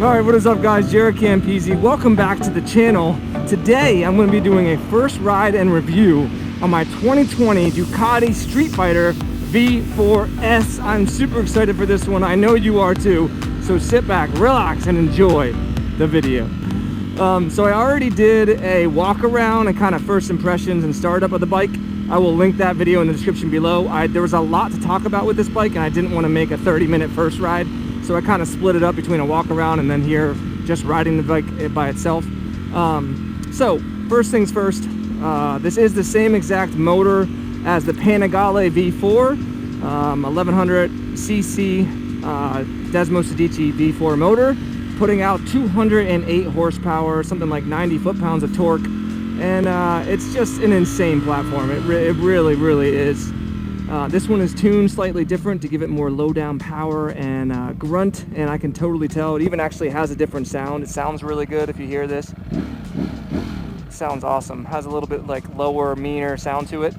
Alright, what is up guys? JaretCampisi. Welcome back to the channel. Today I'm going to be doing a first ride and review on my 2020 Ducati Streetfighter V4S. I'm super excited for this one. I know you are too. So sit back, relax, and enjoy the video. So I already did a walk around and kind of first impressions and startup of the bike. I will link that video in the description below. There was a lot to talk about with this bike and I didn't want to make a 30-minute first ride. So I kind of split it up between a walk around and then here just riding the bike by itself. So first things first, this is the same exact motor as the Panigale V4, 1100cc Desmo Sedici V4 motor, putting out 208 horsepower, something like 90 foot-pounds of torque, and it's just an insane platform. It really is. This one is tuned slightly different to give it more low-down power and grunt, and I can totally tell. It even actually has a different sound. It sounds really good if you hear this. It sounds awesome. Has a little bit like lower, meaner sound to it.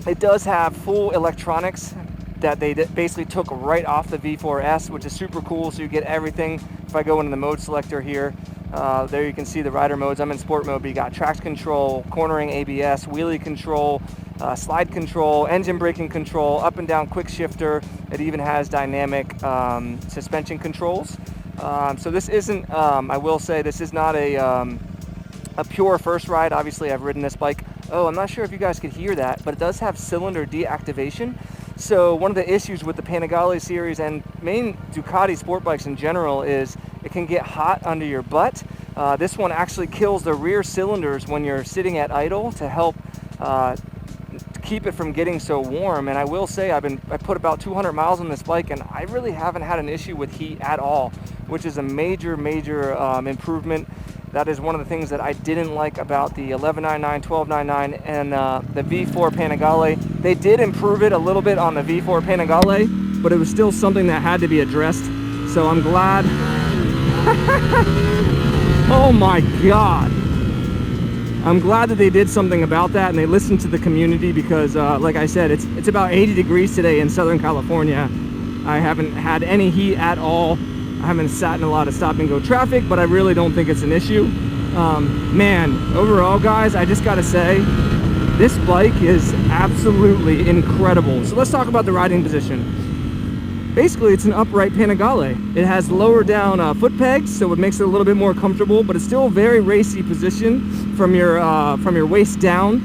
It does have full electronics that they basically took right off the V4S, which is super cool. So you get everything. If I go into the mode selector here, there you can see the rider modes. I'm in sport mode, but you got traction control, cornering ABS, wheelie control, slide control, engine braking control, up and down quick shifter. It even has dynamic suspension controls. So this isn't, I will say, this is not a pure first ride. Obviously, I've ridden this bike. Oh, I'm not sure if you guys could hear that, but it does have cylinder deactivation. So one of the issues with the Panigale series and main Ducati sport bikes in general is it can get hot under your butt. This one actually kills the rear cylinders when you're sitting at idle to help keep it from getting so warm. And I will say I put about 200 miles on this bike and I really haven't had an issue with heat at all, which is a major improvement. That is one of the things that I didn't like about the 1199, 1299, and the V4 Panigale. They did improve it a little bit on the V4 Panigale, but it was still something that had to be addressed. So I'm glad. Oh my God. I'm glad that they did something about that and they listened to the community because, like I said, it's about 80 degrees today in Southern California. I haven't had any heat at all. I haven't sat in a lot of stop and go traffic, but I really don't think it's an issue. Man, overall guys, I just gotta say, this bike is absolutely incredible. So let's talk about the riding position. Basically, it's an upright Panigale. It has lower down foot pegs, so it makes it a little bit more comfortable, but it's still a very racy position from your waist down.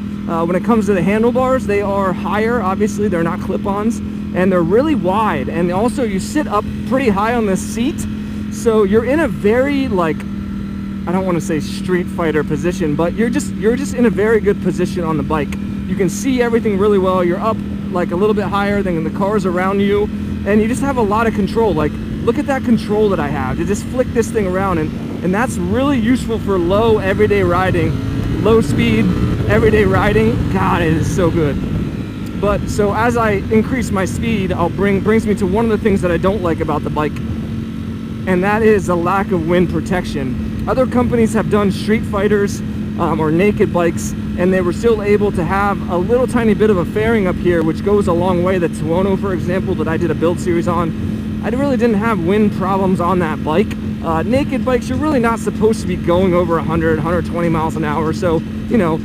When it comes to the handlebars, they are higher, obviously, they're not clip-ons. And they're really wide, and also you sit up pretty high on this seat, so you're in a very, like, I don't want to say street fighter position, but you're just in a very good position on the bike. You can see everything really well. You're up like a little bit higher than the cars around you, and you just have a lot of control. Like, look at that control that I have to just flick this thing around, and that's really useful for low everyday riding, low speed everyday riding. God, it is so good. But so as I increase my speed, brings me to one of the things that I don't like about the bike, and that is the lack of wind protection. Other companies have done street fighters or naked bikes, and they were still able to have a little tiny bit of a fairing up here, which goes a long way. The Tuono, for example, that I did a build series on, I really didn't have wind problems on that bike. Naked bikes, you're really not supposed to be going over 100, 120 miles an hour, so, you know,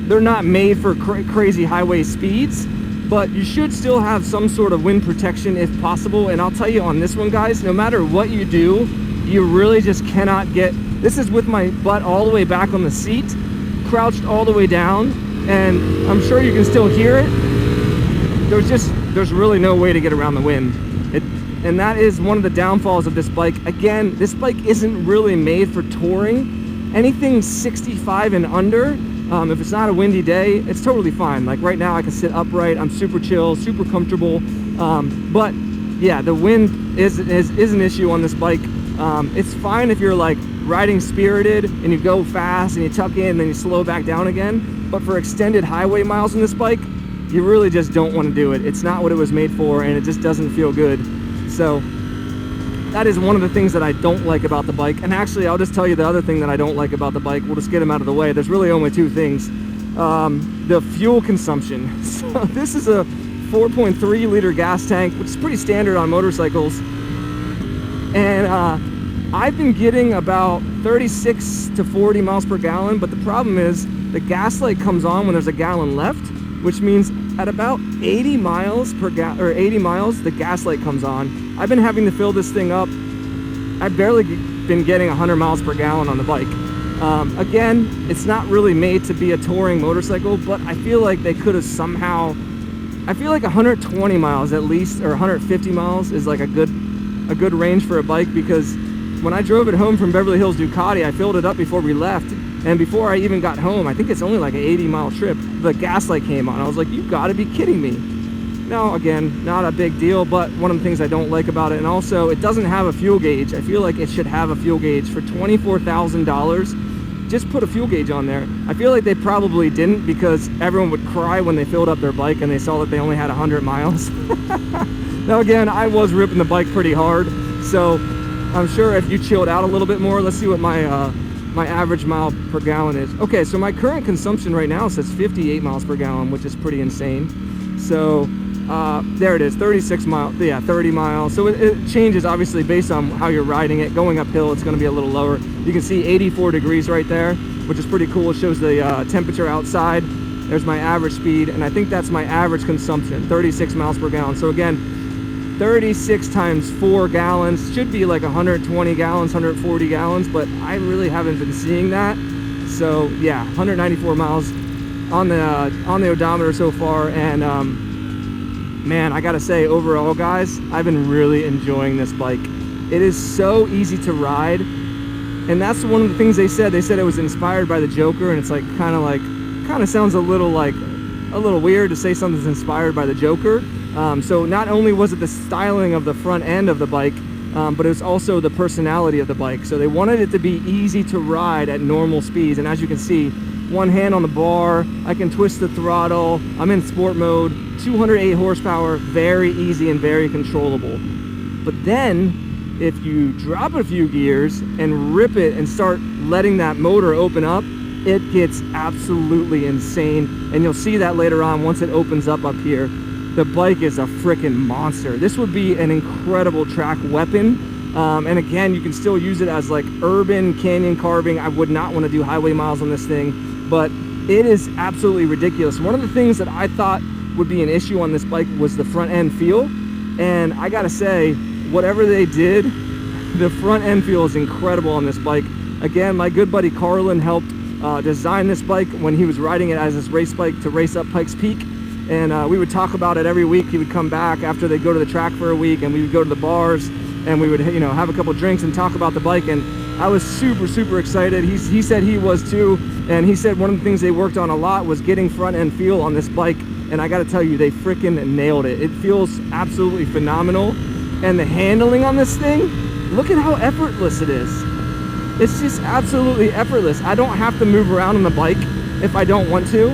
they're not made for crazy highway speeds, but you should still have some sort of wind protection if possible. And I'll tell you on this one, guys, no matter what you do, you really just cannot get, this is with my butt all the way back on the seat, crouched all the way down, and I'm sure you can still hear it. There's really no way to get around the wind. And that is one of the downfalls of this bike. Again, this bike isn't really made for touring. Anything 65 and under, if it's not a windy day, it's totally fine. Like right now I can sit upright, I'm super chill, super comfortable. But yeah, the wind is an issue on this bike. It's fine if you're like riding spirited and you go fast and you tuck in and then you slow back down again. But for extended highway miles on this bike, you really just don't want to do it. It's not what it was made for, and it just doesn't feel good. So that is one of the things that I don't like about the bike. And actually, I'll just tell you the other thing that I don't like about the bike. We'll just get them out of the way. There's really only two things. The fuel consumption. So this is a 4.3 liter gas tank, which is pretty standard on motorcycles. And I've been getting about 36 to 40 miles per gallon, but the problem is the gas light comes on when there's a gallon left, which means at about 80 miles per 80 miles, the gas light comes on. I've been having to fill this thing up. I've barely been getting 100 miles per gallon on the bike. Again, it's not really made to be a touring motorcycle, but I feel like they could have somehow, I feel like 120 miles at least, or 150 miles is like a good range for a bike, because when I drove it home from Beverly Hills Ducati, I filled it up before we left, and before I even got home, I think it's only like an 80-mile trip, the gas light came on. I was like, you gotta be kidding me. Now, again, not a big deal, but one of the things I don't like about it, and also it doesn't have a fuel gauge. I feel like it should have a fuel gauge. For $24,000, just put a fuel gauge on there. I feel like they probably didn't, because everyone would cry when they filled up their bike and they saw that they only had 100 miles. Now again, I was ripping the bike pretty hard, so I'm sure if you chilled out a little bit more, let's see what my my average mile per gallon is. Okay, so my current consumption right now says 58 miles per gallon, which is pretty insane. So there it is, 36 miles, yeah, 30 miles. So it changes obviously based on how you're riding it. Going uphill, it's gonna be a little lower. You can see 84 degrees right there, which is pretty cool. It shows the temperature outside. There's my average speed, and I think that's my average consumption, 36 miles per gallon. So again, 36 times 4 gallons should be like 120 gallons, 140 gallons, but I really haven't been seeing that. So yeah, 194 miles on the odometer so far, and man, I gotta say, overall guys, I've been really enjoying this bike. It is so easy to ride, and that's one of the things they said. They said it was inspired by the Joker, and it's like kind of sounds a little weird to say something's inspired by the Joker. So not only was it the styling of the front end of the bike, but it was also the personality of the bike. So they wanted it to be easy to ride at normal speeds, and as you can see, one hand on the bar, I can twist the throttle, I'm in sport mode, 208 horsepower, very easy and very controllable. But then if you drop a few gears and rip it and start letting that motor open up, it gets absolutely insane, and you'll see that later on once it opens up here. The bike is a freaking monster. This would be an incredible track weapon, and again, you can still use it as like urban canyon carving. I would not want to do highway miles on this thing, but it is absolutely ridiculous. One of the things that I thought would be an issue on this bike was the front end feel, and I gotta say, whatever they did, the front end feel is incredible on this bike. Again, my good buddy Carlin helped design this bike when he was riding it as his race bike to race up Pikes Peak, and we would talk about it every week. He would come back after they'd go to the track for a week, and we would go to the bars, and we would, you know, have a couple drinks and talk about the bike, and I was super excited. He said he was too, and he said one of the things they worked on a lot was getting front end feel on this bike, and I gotta tell you, they freaking nailed it. It feels absolutely phenomenal, and the handling on this thing, look at how effortless it is. It's just absolutely effortless. I don't have to move around on the bike if I don't want to,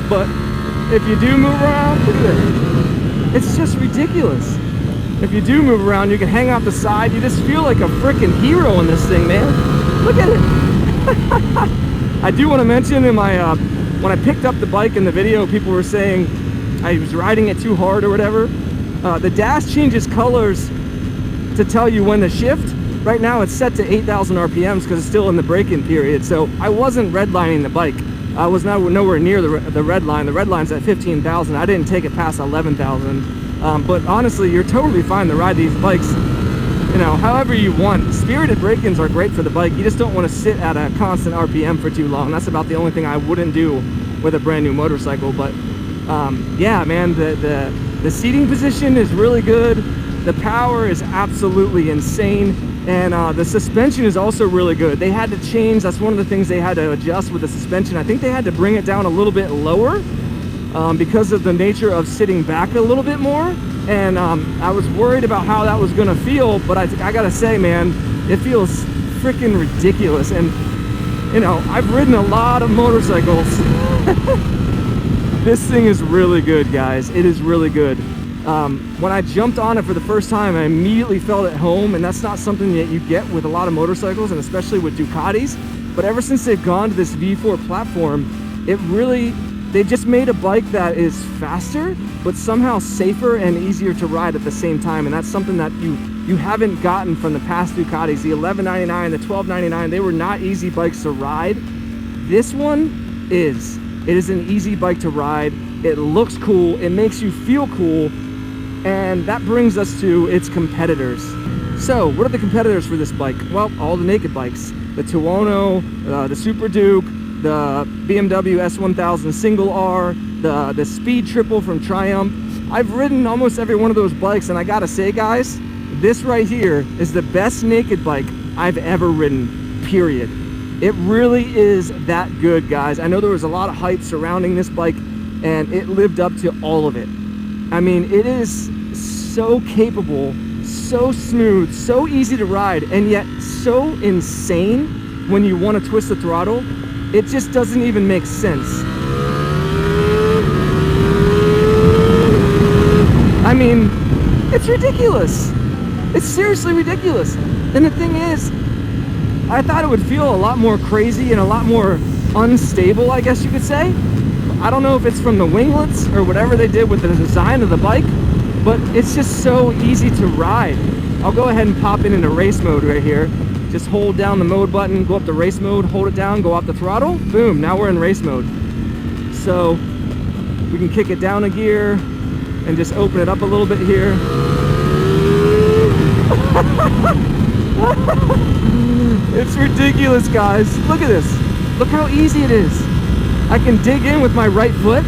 but if you do move around, look at it. It's just ridiculous. If you do move around, you can hang out the side. You just feel like a freaking hero in this thing, man. Look at it. I do want to mention in my when I picked up the bike in the video, people were saying I was riding it too hard or whatever. The dash changes colors to tell you when to shift. Right now it's set to 8,000 RPMs because it's still in the break-in period. So I wasn't redlining the bike. I was nowhere near the red line. The red line's at 15,000. I didn't take it past 11,000. But honestly, you're totally fine to ride these bikes, you know, however you want. Spirited break-ins are great for the bike. You just don't want to sit at a constant RPM for too long. That's about the only thing I wouldn't do with a brand new motorcycle. But yeah, man, the seating position is really good. The power is absolutely insane. And the suspension is also really good. They had to change, that's one of the things they had to adjust with the suspension. I think they had to bring it down a little bit lower because of the nature of sitting back a little bit more. And I was worried about how that was gonna feel, but I gotta say, man, it feels freaking ridiculous. And you know, I've ridden a lot of motorcycles. This thing is really good, guys. It is really good. When I jumped on it for the first time, I immediately felt at home, and that's not something that you get with a lot of motorcycles, and especially with Ducatis. But ever since they've gone to this V4 platform, it really They just made a bike that is faster, but somehow safer and easier to ride at the same time. And that's something that you haven't gotten from the past Ducatis. The 1199, the 1299, they were not easy bikes to ride. This one is. It is an easy bike to ride. It looks cool. It makes you feel cool. And that brings us to its competitors. So, what are the competitors for this bike? Well, all the naked bikes. The Tuono, the Super Duke, the BMW S1000 Single R, the Speed Triple from Triumph. I've ridden almost every one of those bikes, and I gotta say, guys, this right here is the best naked bike I've ever ridden, period. It really is that good, guys. I know there was a lot of hype surrounding this bike, and it lived up to all of it. I mean, it is so capable, so smooth, so easy to ride, and yet so insane when you want to twist the throttle. It just doesn't even make sense. I mean, it's ridiculous. It's seriously ridiculous. And the thing is, I thought it would feel a lot more crazy and a lot more unstable, I guess you could say. I don't know if it's from the winglets or whatever they did with the design of the bike, but it's just so easy to ride. I'll go ahead and pop it into race mode right here. Just hold down the mode button, go up to race mode, hold it down, go off the throttle, boom, now we're in race mode. So we can kick it down a gear and just open it up a little bit here. It's ridiculous, guys. Look at this. Look how easy it is. I can dig in with my right foot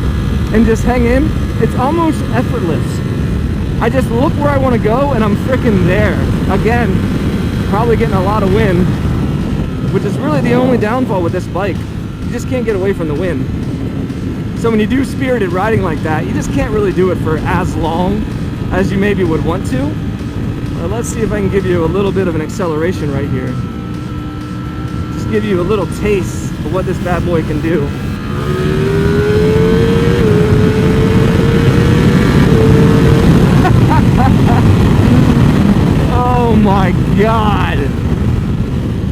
and just hang in. It's almost effortless. I just look where I want to go and I'm freaking there. Again, probably getting a lot of wind, which is really the only downfall with this bike. You just can't get away from the wind. So when you do spirited riding like that, you just can't really do it for as long as you maybe would want to. Let's see if I can give you a little bit of an acceleration right here. Just give you a little taste of what this bad boy can do. Oh my God.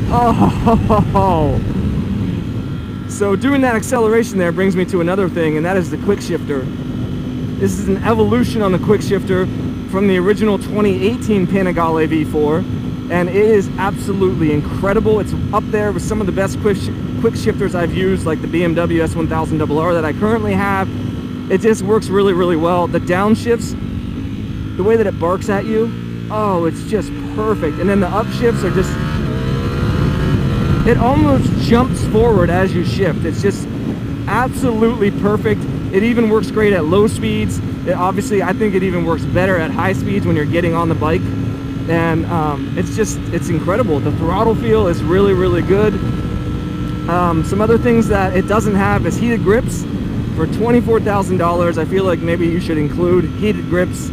Oh. So doing that acceleration there brings me to another thing, and that is the quick shifter. This is an evolution on the quick shifter from the original 2018 Panigale V4, and it is absolutely incredible. It's up there with some of the best quick shifters I've used, like the BMW S1000RR that I currently have. It just works really, really well. The downshifts, the way that it barks at you, oh, it's just perfect. And then the upshifts are just, it almost jumps forward as you shift. It's just absolutely perfect. It even works great at low speeds. Obviously, I think it even works better at high speeds when you're getting on the bike. And it's incredible. The throttle feel is really, really good. Some other things that it doesn't have is heated grips. For $24,000, I feel like maybe you should include heated grips.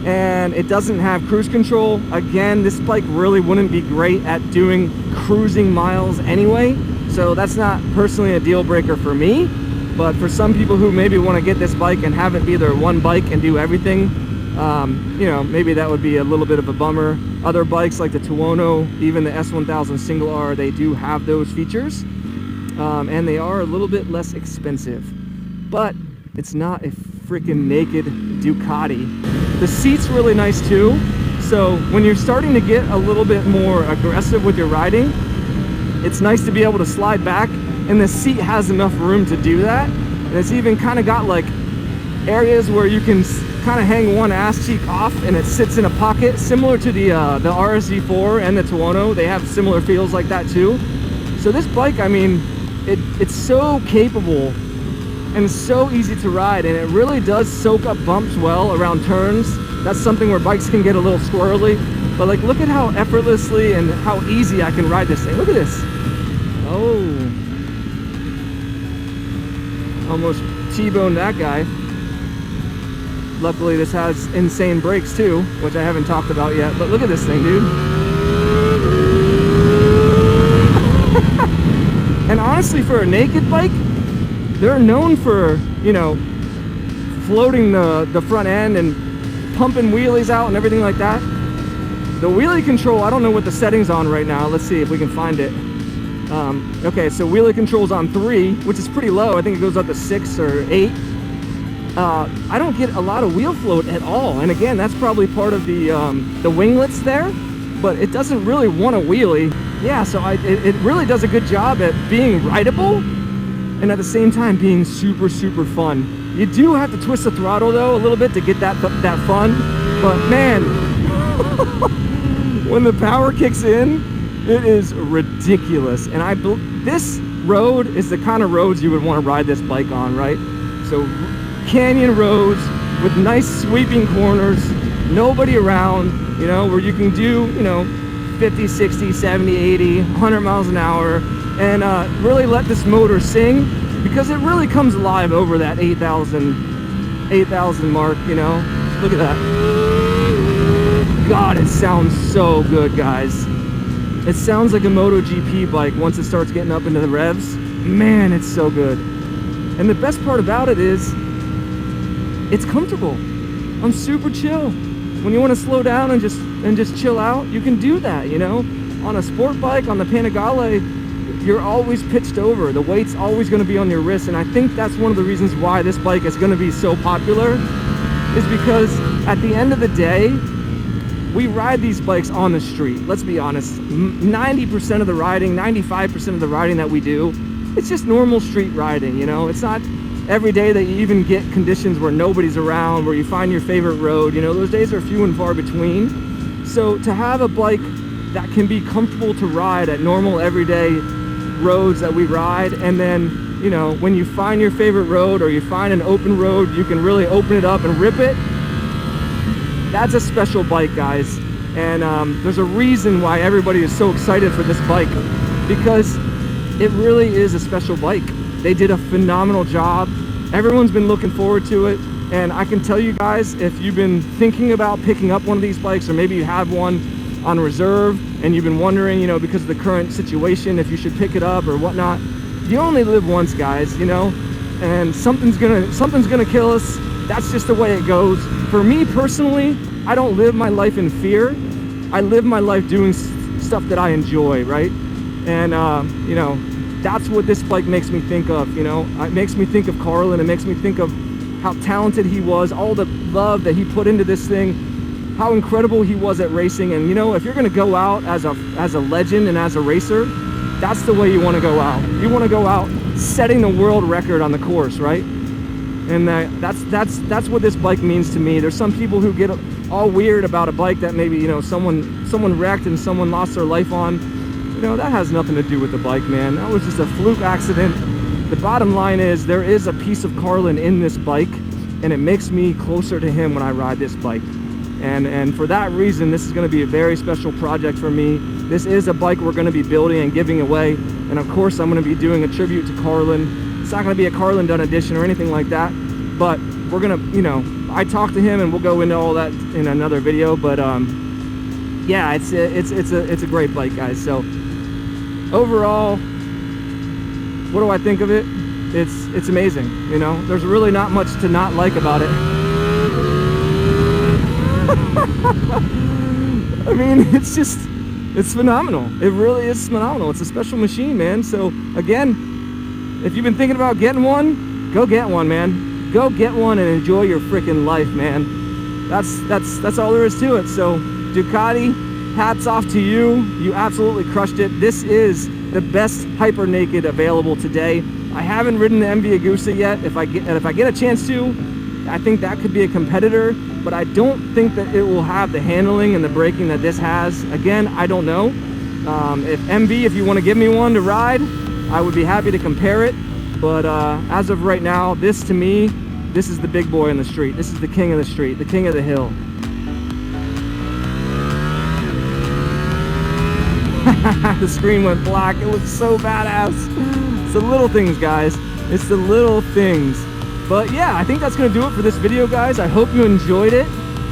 And it doesn't have cruise control. Again, this bike really wouldn't be great at doing cruising miles anyway. So that's not personally a deal breaker for me. But for some people who maybe want to get this bike and have it be their one bike and do everything, you know, maybe that would be a little bit of a bummer. Other bikes like the Tuono, even the S1000 Single R, they do have those features. And they are a little bit less expensive. But it's not a freaking naked Ducati. The seat's really nice too. So when you're starting to get a little bit more aggressive with your riding, it's nice to be able to slide back, and the seat has enough room to do that. And it's even kind of got like areas where you can kind of hang one ass cheek off and it sits in a pocket, similar to the RSV4 and the Tuono. They have similar feels like that too. So this bike, I mean, it's so capable and so easy to ride, and it really does soak up bumps well around turns. That's something where bikes can get a little squirrely, but like, look at how effortlessly and how easy I can ride this thing. Look at this. Oh, almost T-boned that guy. Luckily this has insane brakes too, which I haven't talked about yet, but look at this thing, dude. And honestly, for a naked bike, they're known for, you know, floating the front end and pumping wheelies out and everything like that. The wheelie control, I don't know what the setting's on right now. Let's see if we can find it. Okay, so wheelie control's on 3, which is pretty low. I think it goes up to 6 or 8. I don't get a lot of wheel float at all, and again, that's probably part of the winglets there, but it doesn't really want a wheelie. Yeah, so it really does a good job at being rideable, and at the same time being super, super fun. You do have to twist the throttle though a little bit to get that fun, but man, when the power kicks in, it is ridiculous. And this road is the kind of roads you would want to ride this bike on, right? So canyon roads with nice sweeping corners, nobody around, you know, where you can do, you know, 50, 60, 70, 80, 100 miles an hour, and really let this motor sing, because it really comes alive over that 8,000 mark, you know. Look at that. God, it sounds so good, guys. It sounds like a MotoGP bike once it starts getting up into the revs. Man, it's so good. And the best part about it is, it's comfortable. I'm super chill. When you want to slow down and just chill out, you can do that, you know. On a sport bike, on the Panigale, you're always pitched over. The weight's always going to be on your wrist, and I think that's one of the reasons why this bike is going to be so popular, is because at the end of the day, we ride these bikes on the street. Let's be honest, 90% of the riding, 95% of the riding that we do, it's just normal street riding, you know. It's not every day that you even get conditions where nobody's around, where you find your favorite road, you know. Those days are few and far between. So to have a bike that can be comfortable to ride at normal everyday roads that we ride, and then, you know, when you find your favorite road or you find an open road, you can really open it up and rip it. That's a special bike, guys. And there's a reason why everybody is so excited for this bike, because it really is a special bike. They did a phenomenal job. Everyone's been looking forward to it, and I can tell you guys, if you've been thinking about picking up one of these bikes, or maybe you have one on reserve and you've been wondering, you know, because of the current situation, if you should pick it up or whatnot, you only live once, guys, you know, and something's gonna kill us. That's just the way it goes. For me personally, I don't live my life in fear. I live my life doing stuff that I enjoy, right? And you know, that's what this bike makes me think of, you know. It makes me think of Carlin. It makes me think of how talented he was, all the love that he put into this thing, how incredible he was at racing. And you know, if you're gonna go out as a legend and as a racer, that's the way you want to go out. You want to go out setting the world record on the course, right? And that's what this bike means to me. There's some people who get all weird about a bike that maybe, you know, someone wrecked and someone lost their life on. You know, that has nothing to do with the bike, man. That was just a fluke accident. The bottom line is, there is a piece of Carlin in this bike, and it makes me closer to him when I ride this bike. And for that reason, this is going to be a very special project for me. This is a bike we're going to be building and giving away, and of course I'm going to be doing a tribute to Carlin. It's not going to be a Carlin done edition or anything like that, but we're going to, you know, I talked to him, and we'll go into all that in another video. But yeah, it's a great bike, guys. So overall, what do I think of it? It's amazing, you know. There's really not much to not like about it. I mean, it's phenomenal. It really is phenomenal. It's a special machine, man. So again, if you've been thinking about getting one, go get one, man. Go get one and enjoy your freaking life, man. That's all there is to it. So Ducati, hats off to you. You absolutely crushed it. This is the best hyper naked available today. I haven't ridden the MV Agusta yet. If I get a chance to, I think that could be a competitor, but I don't think that it will have the handling and the braking that this has. Again, I don't know. If you want to give me one to ride, I would be happy to compare it. But as of right now, this to me, this is the big boy on the street. This is the king of the street, the king of the hill. The screen went black. It was so badass. It's the little things, guys. It's the little things. But yeah, I think that's going to do it for this video, guys. I hope you enjoyed it.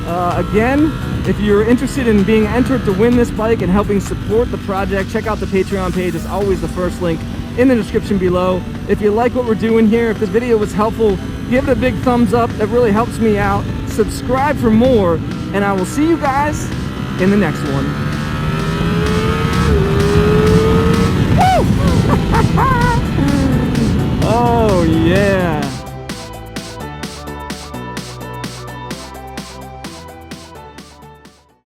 Again, if you're interested in being entered to win this bike and helping support the project, check out the Patreon page. It's always the first link in the description below. If you like what we're doing here, if this video was helpful, give it a big thumbs up. That really helps me out. Subscribe for more, and I will see you guys in the next one. Woo! Oh yeah.